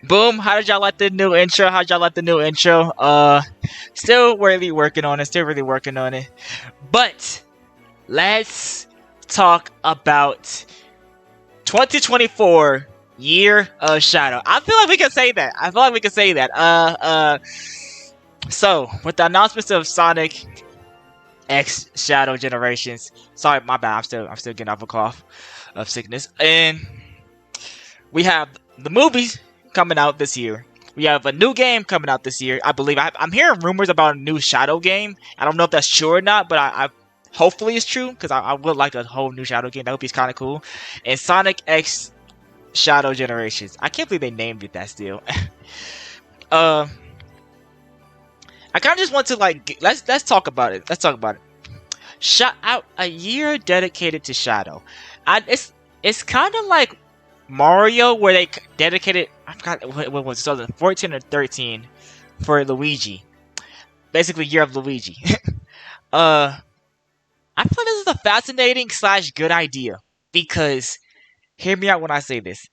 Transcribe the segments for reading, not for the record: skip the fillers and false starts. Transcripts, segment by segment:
Boom. How did y'all like the new intro? How'd y'all like the new intro? Still really working on it. Still really working on it. But let's talk about 2024 year of Shadow. I feel like we can say that. So with the announcements of Sonic X Shadow Generations. Sorry, my bad. I'm still getting off a cough of sickness. And we have the movies coming out this year. We have a new game coming out this year. I believe I'm hearing rumors about a new Shadow game. I don't know if that's true or not, but I hopefully it's true because I would like a whole new Shadow game. That would be kind of cool. And Sonic X Shadow Generations. I can't believe they named it that still. I kind of just want to let's talk about it. Shout out a year dedicated to Shadow. It's kind of like Mario where they dedicated. I forgot what was it, 2014 or 13 for Luigi. Basically, year of Luigi. I feel like this is a fascinating / good idea because hear me out when I say this.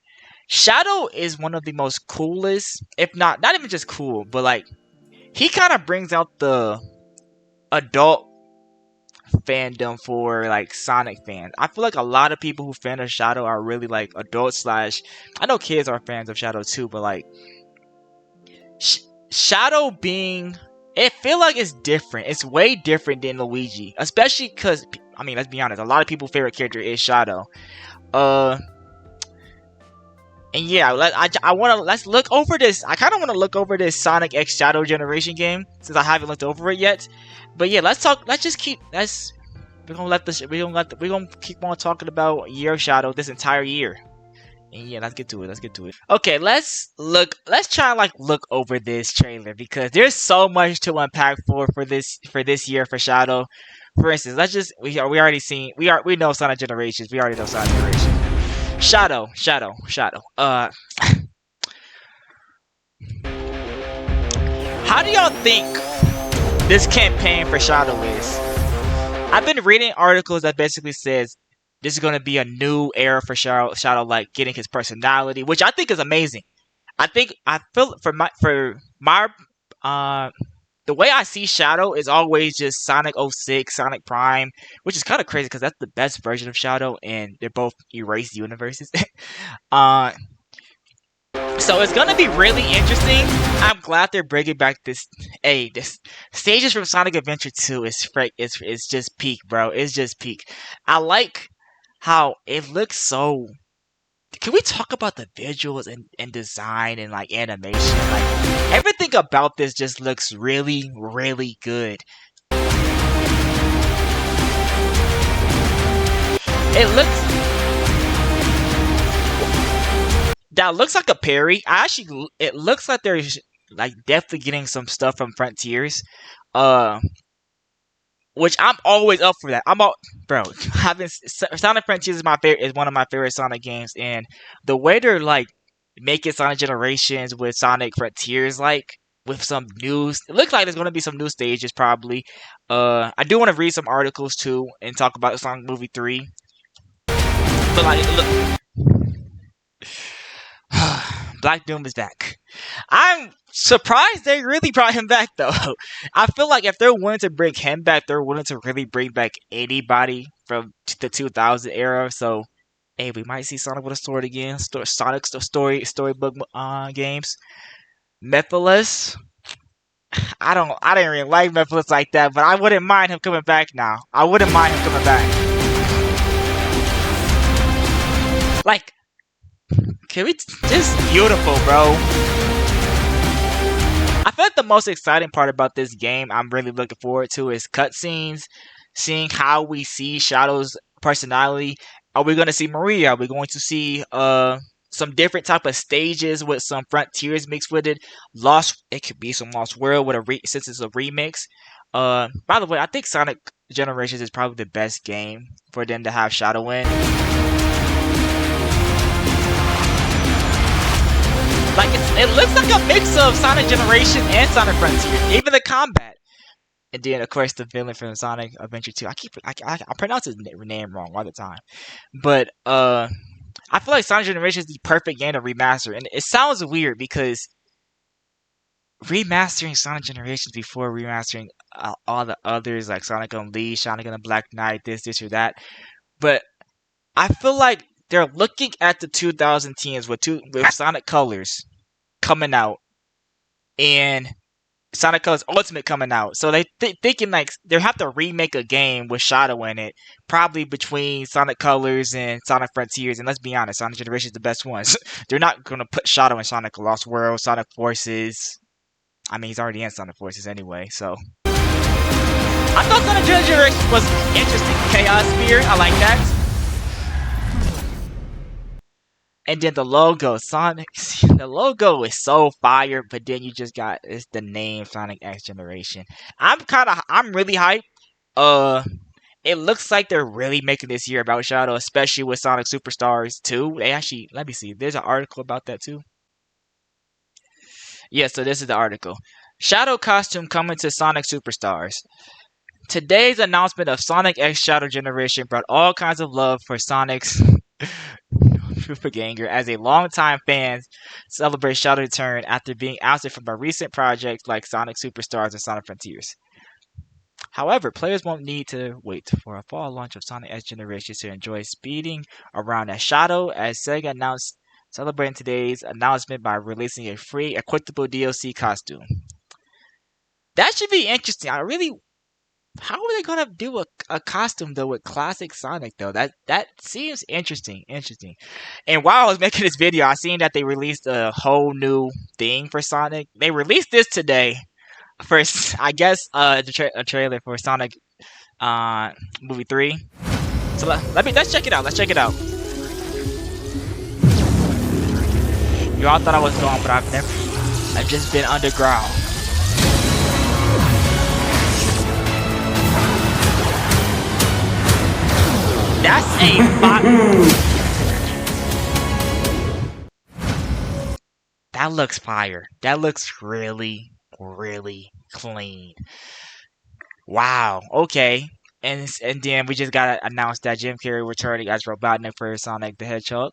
Shadow is one of the most coolest, if not even just cool, but like he kind of brings out the adult fandom for like Sonic fans. I feel like a lot of people who fan of Shadow are really like adults / I know kids are fans of Shadow too, but like Shadow being, it feel like it's different. It's way different than Luigi, especially because I mean, let's be honest, a lot of people's favorite character is Shadow. And yeah, let's look over this. I kind of want to look over this Sonic X Shadow Generation game since I haven't looked over it yet. But yeah, we're gonna keep on talking about Year of Shadow this entire year. And yeah, let's get to it. Okay, let's try and look over this trailer because there's so much to unpack for this year for Shadow. For instance, we know Sonic Generations. We already know Sonic Generations. Shadow. How do y'all think this campaign for Shadow is? I've been reading articles that basically says this is going to be a new era for Shadow, like getting his personality, which I think is amazing. I feel the way I see Shadow is always just Sonic 06, Sonic Prime, which is kind of crazy because that's the best version of Shadow, and they're both erased universes. So it's gonna be really interesting. I'm glad they're bringing back this stages from Sonic Adventure 2 is just peak, bro. It's just peak. I like how it looks so. Can we talk about the visuals and design and like animation? Like everything about this just looks really, really good. That looks like a parry. It looks like they're like definitely getting some stuff from Frontiers. Which I'm always up for that. Sonic Frontiers is one of my favorite Sonic games, and the way they're like making Sonic Generations with Sonic Frontiers, like with some news, it looks like there's gonna be some new stages probably. I do want to read some articles too and talk about Sonic Movie 3. But like, Black Doom is back. I'm surprised they really brought him back though. I feel like if they're willing to bring him back, they're willing to really bring back anybody from the 2000 era. So, hey, we might see Sonic with a sword again. Sonic's storybook games. Mephiles. I didn't really like Mephiles like that, but I wouldn't mind him coming back now. Like, can we just beautiful, bro? I feel like the most exciting part about this game I'm really looking forward to is cutscenes, seeing how we see Shadow's personality. Are we going to see Maria? Are we going to see some different type of stages with some Frontiers mixed with it? It could be some Lost World since it's a remix. By the way, I think Sonic Generations is probably the best game for them to have Shadow in. Like it looks like a mix of Sonic Generation and Sonic Frontier, even the combat. And then of course the villain from Sonic Adventure 2. I pronounce his name wrong all the time. But I feel like Sonic Generation is the perfect game to remaster, and it sounds weird because remastering Sonic Generations before remastering all the others like Sonic Unleashed, Sonic and the Black Knight, this or that. But I feel like they're looking at the 2010s with Sonic Colors coming out and Sonic Colors Ultimate coming out. So they thinking like they have to remake a game with Shadow in it, probably between Sonic Colors and Sonic Frontiers. And let's be honest, Sonic Generation is the best ones. They're not gonna put Shadow in Sonic Lost World, Sonic Forces. I mean, he's already in Sonic Forces anyway. So I thought Sonic Generation was interesting. Chaos Sphere, I like that. And then the logo, Sonic, the logo is so fire, but then you just got it's the name Sonic X Generation. I'm really hyped. It looks like they're really making this year about Shadow, especially with Sonic Superstars 2. They actually, let me see, there's an article about that too. Yeah, so this is the article. Shadow costume coming to Sonic Superstars. Today's announcement of Sonic X Shadow Generation brought all kinds of love for Sonic's Doppelganger as a longtime fan celebrates Shadow return after being ousted from a recent projects like Sonic Superstars and Sonic Frontiers. However, players won't need to wait for a fall launch of Sonic X Generation to enjoy speeding around as Shadow, as Sega announced celebrating today's announcement by releasing a free equitable DLC costume. That should be interesting. How are they gonna do a costume though with classic Sonic though? That seems interesting. And while I was making this video, I seen that they released a whole new thing for Sonic. They released this today. First, I guess a trailer for Sonic movie 3. So let's check it out. You all thought I was gone, but I've just been underground. That's a that looks fire. That looks really, really clean. Wow. Okay. And then we just got announced that Jim Carrey returning as Robotnik for Sonic the Hedgehog.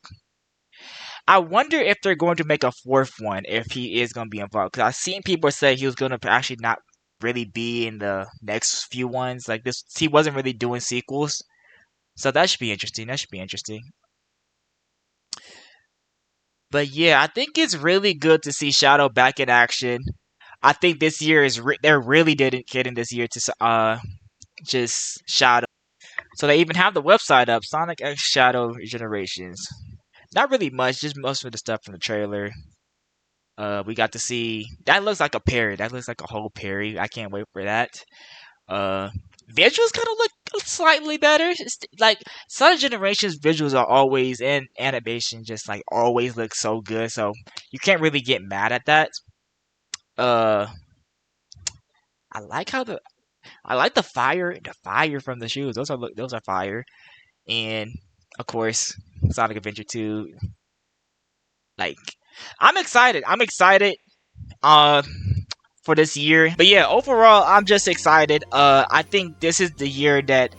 I wonder if they're going to make a fourth one if he is going to be involved. Because I've seen people say he was going to actually not really be in the next few ones. Like this, he wasn't really doing sequels. So that should be interesting. But yeah, I think it's really good to see Shadow back in action. I think this year they're really dedicating this year to just Shadow. So they even have the website up, Sonic X Shadow Generations. Not really much, just most of the stuff from the trailer. We got to see that looks like a parry. That looks like a whole parry. I can't wait for that. Visuals kind of look slightly better. It's like Sonic Generations visuals are always in animation, just like always look so good. So you can't really get mad at that. I like the fire from the shoes. Those are fire, and of course Sonic Adventure 2. Like I'm excited. For this year. But yeah, overall, I'm just excited. I think this is the year that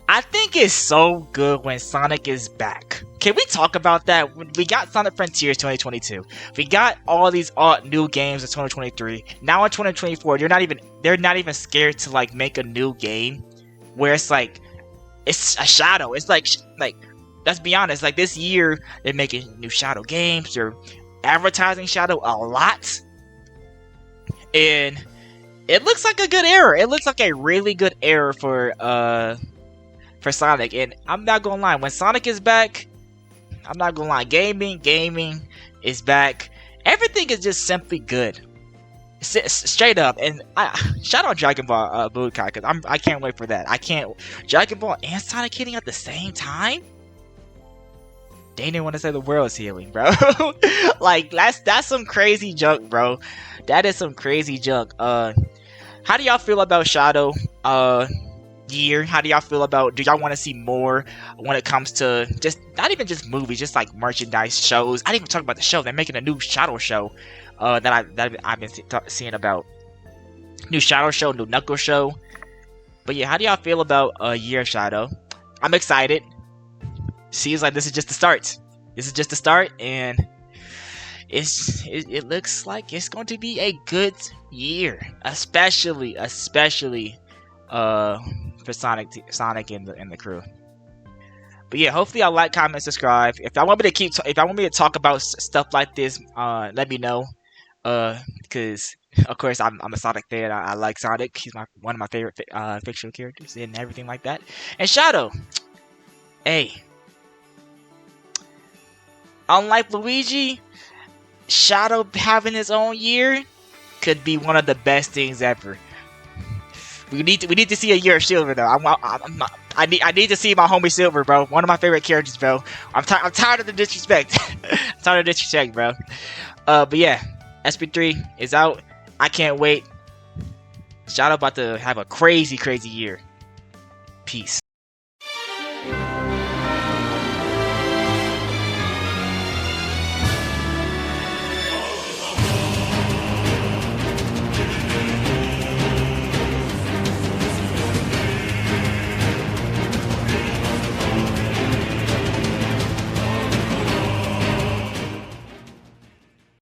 I think it's so good when Sonic is back. Can we talk about that? We got Sonic Frontiers 2022. We got all these new games in 2023. Now in 2024, they're not even scared to like make a new game where it's like it's a Shadow. It's like let's be honest, like this year they're making new Shadow games. They're advertising Shadow a lot. And it looks like a good era. It looks like a really good era for Sonic. And I'm not gonna lie, when Sonic is back, I'm not gonna lie, gaming is back. Everything is just simply good, straight up. And shout out Dragon Ball Budokai, because I can't wait for that. Dragon Ball and Sonic hitting at the same time. They didn't want to say the world is healing, bro. Like that's some crazy junk, bro. That is some crazy junk. How do y'all feel about Shadow year? How do y'all feel about? Do y'all want to see more when it comes to just not even just movies, just like merchandise shows? I didn't even talk about the show. They're making a new Shadow show that I've been seeing about. New Shadow show, new Knuckles show. But yeah, how do y'all feel about year Shadow? I'm excited. seems like this is just the start. This is just the start, and it looks like it's going to be a good year, especially for Sonic and the crew. But yeah, hopefully y'all like, comment, subscribe. If I want me to talk about stuff like this, let me know. Because of course I'm a Sonic fan. I like Sonic. He's one of my favorite fictional characters and everything like that. And Shadow, hey, unlike Luigi, Shadow having his own year could be one of the best things ever. We need to see a year of Silver though. I need to see my homie Silver, bro. One of my favorite characters, bro. I'm tired of the disrespect. I'm tired of the disrespect, bro. But yeah, SP3 is out. I can't wait. Shadow about to have a crazy year. Peace.